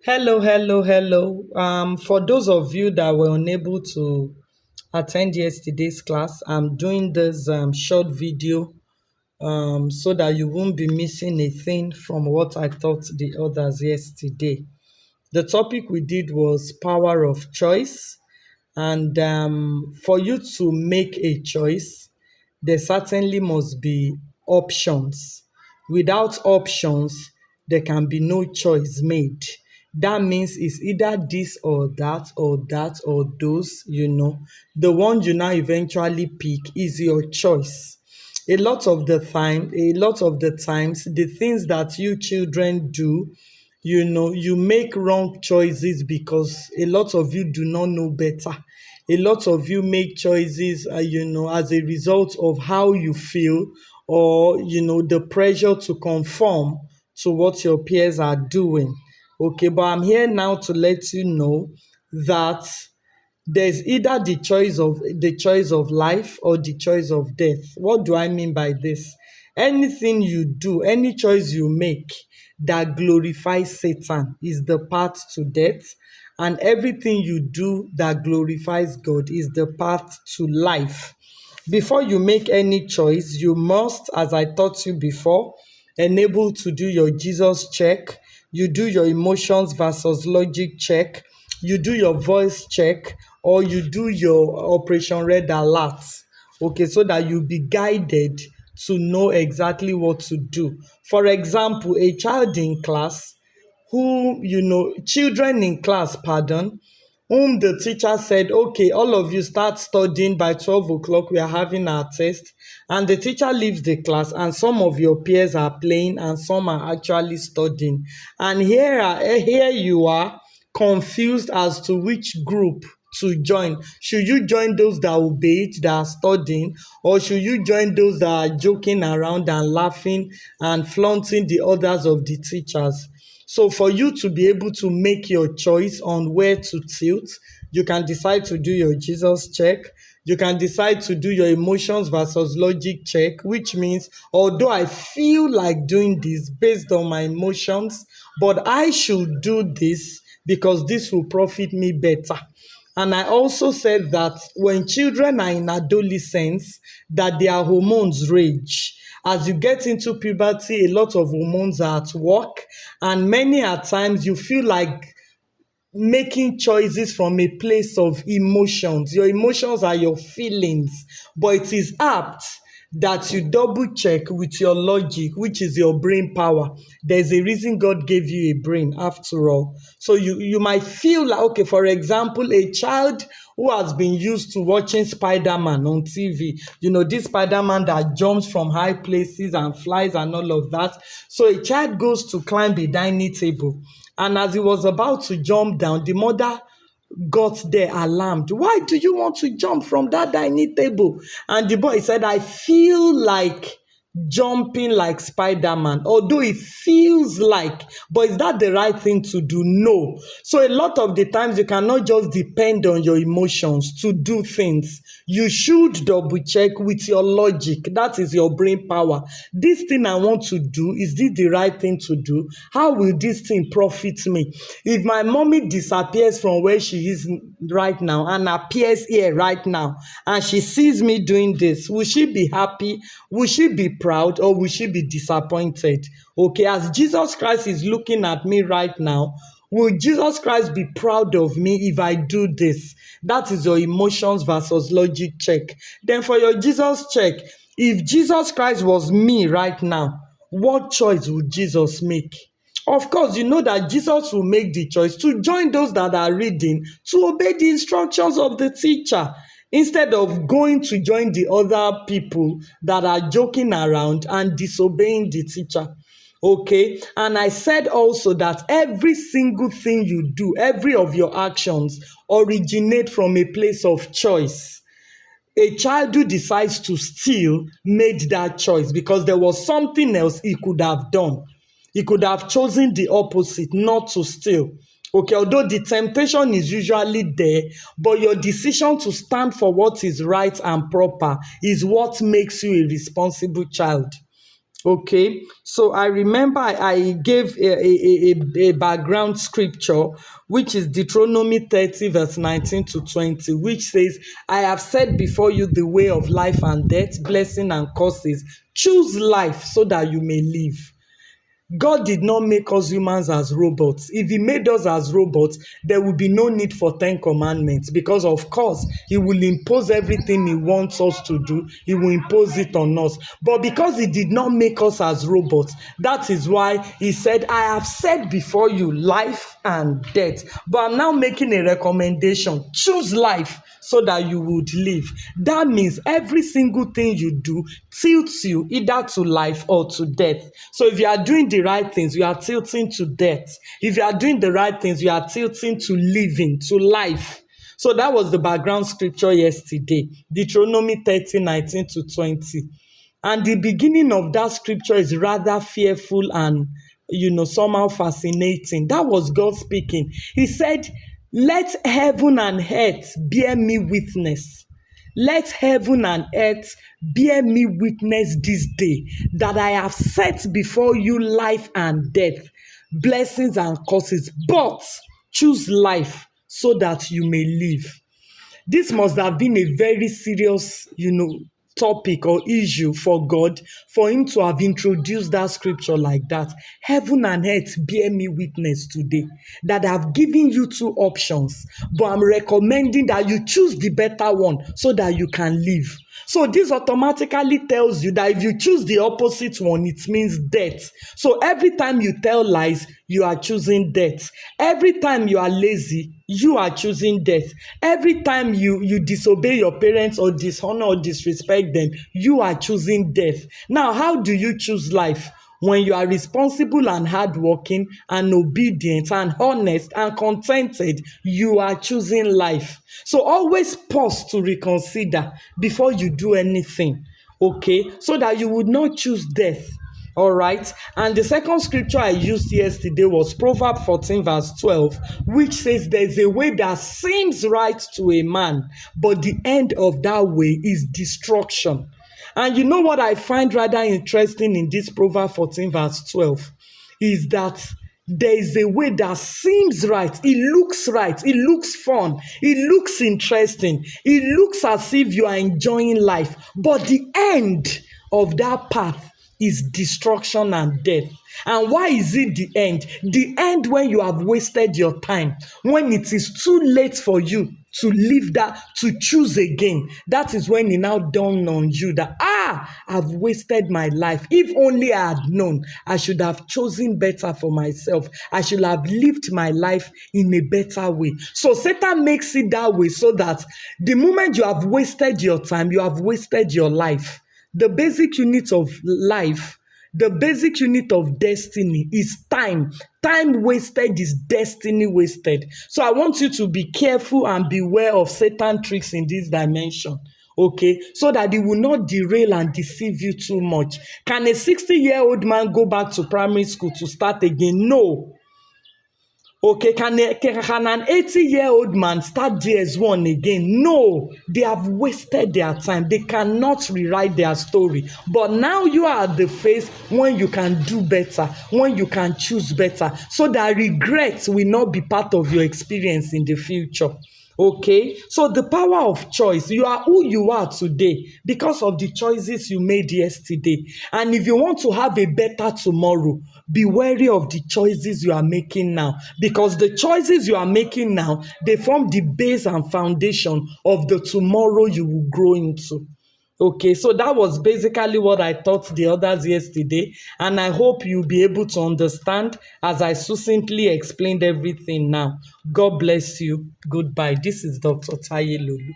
Hello, hello, hello. For those of you that were unable to attend yesterday's class, I'm doing this short video so that you won't be missing a thing from what I taught the others yesterday. The topic we did was power of choice, and for you to make a choice, there certainly must be options. Without options, there can be no choice made. That means it's either this or that or those. The one you now eventually pick is your choice. A lot of the times, the things that you children do, you make wrong choices because a lot of you do not know better. A lot of you make choices, as a result of how you feel, or the pressure to conform to what your peers are doing. Okay, but I'm here now to let you know that there's either the choice of life or the choice of death. What do I mean by this? Anything you do, any choice you make that glorifies Satan is the path to death, and everything you do that glorifies God is the path to life. Before you make any choice, you must, as I taught you before, enable to do your Jesus check. You do your emotions versus logic check. You do your voice check, or you do your Operation Red Alert. Okay, so that you be guided to know exactly what to do. For example, a child in class children in class, pardon, whom the teacher said, okay, all of you start studying by 12 o'clock, we are having our test. And the teacher leaves the class, and some of your peers are playing, and some are actually studying. And here you are, confused as to which group to join. Should you join those that obey it, that are studying, or should you join those that are joking around and laughing and flaunting the orders of the teachers? So for you to be able to make your choice on where to tilt, you can decide to do your Jesus check. You can decide to do your emotions versus logic check, which means although I feel like doing this based on my emotions, but I should do this because this will profit me better. And I also said that when children are in adolescence, that their hormones rage. As you get into puberty, a lot of hormones are at work, and many a times you feel like making choices from a place of emotions. Your emotions are your feelings, but it is apt that you double check with your logic, which is your brain power. There's a reason God gave you a brain after all. So you might feel like, okay, for example, a child who has been used to watching Spider-Man on TV, this Spider-Man that jumps from high places and flies and all of that. So a child goes to climb a dining table, and as he was about to jump down, the mother got there alarmed. Why do you want to jump from that dining table? And the boy said, I feel like jumping like Spider-Man, although it feels like, but is that the right thing to do? No. So a lot of the times you cannot just depend on your emotions to do things. You should double check with your logic. That is your brain power. This thing I want to do, is this the right thing to do? How will this thing profit me? If my mommy disappears from where she is right now and appears here right now, and she sees me doing this, will she be happy? Will she be proud, or will she be disappointed? Okay, as Jesus Christ is looking at me right now, will Jesus Christ be proud of me if I do this? That is your emotions versus logic check. Then for your Jesus check, if Jesus Christ was me right now, what choice would Jesus make? Of course, you know that Jesus will make the choice to join those that are reading, to obey the instructions of the teacher, instead of going to join the other people that are joking around and disobeying the teacher. Okay, and I said also that every single thing you do, every of your actions originate from a place of choice. A child who decides to steal made that choice because there was something else he could have done. He could have chosen the opposite, not to steal. Okay, although the temptation is usually there, but your decision to stand for what is right and proper is what makes you a responsible child. Okay, so I remember I gave a background scripture, which is Deuteronomy 30, verse 19 to 20, which says, I have set before you the way of life and death, blessing and curses. Choose life so that you may live. God did not make us humans as robots. If He made us as robots, there would be no need for 10 commandments because, of course, He will impose everything He wants us to do. He will impose it on us. But because He did not make us as robots, that is why He said, I have set before you life and death. But I'm now making a recommendation. Choose life so that you would live. That means every single thing you do tilts you either to life or to death. So if you are doing the right things, you are tilting to death. If you are doing the right things, you are tilting to living, to life. So that was the background scripture yesterday, Deuteronomy 30, 19 to 20. And the beginning of that scripture is rather fearful and, somehow fascinating. That was God speaking. He said, let heaven and earth bear me witness. Let heaven and earth bear me witness this day that I have set before you life and death, blessings and curses. But choose life so that you may live. This must have been a very serious, topic or issue for God, for Him to have introduced that scripture like that. Heaven and earth bear me witness today that I've given you two options, but I'm recommending that you choose the better one so that you can live. So this automatically tells you that if you choose the opposite one, it means death. So every time you tell lies, you are choosing death. Every time you are lazy, you are choosing death. Every time you disobey your parents or dishonor or disrespect them, you are choosing death. Now, how do you choose life? When you are responsible and hardworking and obedient and honest and contented, you are choosing life. So always pause to reconsider before you do anything, okay? So that you would not choose death. All right. And the second scripture I used yesterday was Proverbs 14, verse 12, which says, there's a way that seems right to a man, but the end of that way is destruction. And you know what I find rather interesting in this Proverbs 14, verse 12 is that there is a way that seems right. It looks right. It looks fun. It looks interesting. It looks as if you are enjoying life. But the end of that path is destruction and death. And why is it the end? The end when you have wasted your time, when it is too late for you to leave that, to choose again. That is when it now dawned on you that, I've wasted my life. If only I had known, I should have chosen better for myself. I should have lived my life in a better way. So Satan makes it that way so that the moment you have wasted your time, you have wasted your life. The basic unit of life, the basic unit of destiny is time. Time wasted is destiny wasted. So I want you to be careful and beware of Satan tricks in this dimension. Okay, so that it will not derail and deceive you too much. Can a 60-year-old man go back to primary school to start again? No. Okay, can an 80-year-old man start JS1 again? No, they have wasted their time. They cannot rewrite their story. But now you are at the phase when you can do better, when you can choose better, so that regrets will not be part of your experience in the future. Okay, so the power of choice. You are who you are today because of the choices you made yesterday. And if you want to have a better tomorrow, be wary of the choices you are making now, because the choices you are making now, they form the base and foundation of the tomorrow you will grow into. Okay, so that was basically what I taught the others yesterday, and I hope you'll be able to understand as I succinctly explained everything now. God bless you. Goodbye. This is Dr. Taye Lulu.